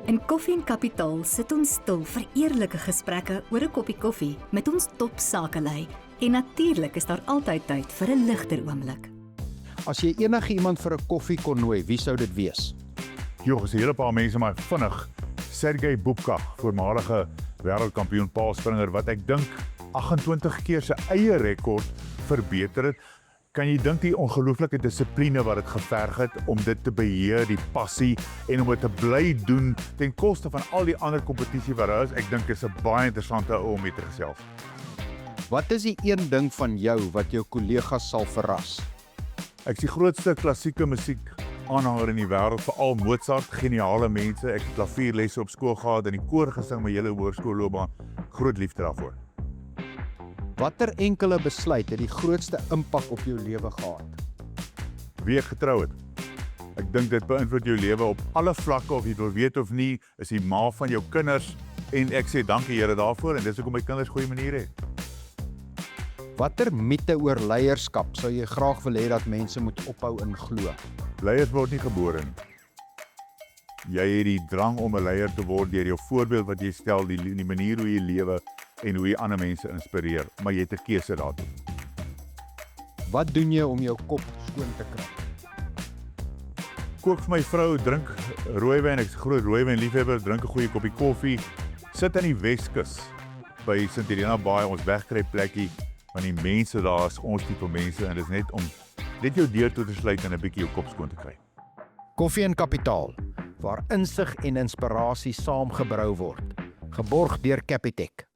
In Koffie en Kapitaal sit ons stil vir eerlike gesprekke oor 'n koppie koffie met ons top sakelei. En natuurlik is daar altyd tyd vir 'n ligter oomblik. As jy enige iemand vir 'n koffie kon nooi, wie sou dit wees? Joh, is 'n hele paar mense maar vinnig. Sergej Bubka, voormalige wêreldkampioen paalspringer wat ek dink 28 keer sy eie rekord verbeter het. Kan jy dink die ongelooflike dissipline wat dit geverg het om dit te beheer, die passie en om dit te bly doen ten koste van al die ander kompetisie wat daar is. Ek dink is 'n baie interessante ou om mee te gesels. Wat is die een ding van jou wat jou kollegas sal verras? Ek is die grootste klassieke musiek aanhanger in die wêreld, veral Mozart, geniale mense. Ek het klavierlesse op skool gehad en die koor gesing my hele hoërskoolloopbaan. Groot liefde daarvoor. Watter enkele besluit het die grootste impak op jou lewe gehad? Wie ek getrou het. Ek dink dit beïnvloed jou lewe op alle vlakke, of jy wil weet of nie, is die ma van jou kinders en ek sê dankie Here daarvoor en dis hoekom my kinders goeie maniere het. Watter mite oor leierskap sou jy graag wil hê dat mense moet ophou in glo? Leiers word nie gebore nie. Jy het die drang om 'n leier te word deur jou voorbeeld wat jy stel, die manier hoe jy lewe en hoe jy ander mense inspireer, maar jy het 'n keuse daartoe. Wat doen jy om jou kop skoon te kry? Kook vir my vrou, drink rooiwyn, ek's 'n groot rooiwyn liefhebber, drink 'n goeie koppie koffie, sit aan die Weskus by St. Helena Baai, ons wegkry plekkie, want die mense daar is ons tipe mense en dit is net om net jou deur toe te sluit en 'n bietjie jou kop skoon te kry. Koffie en Kapitaal, waar insig en inspirasie saamgebrou word. Geborg deur Capitec.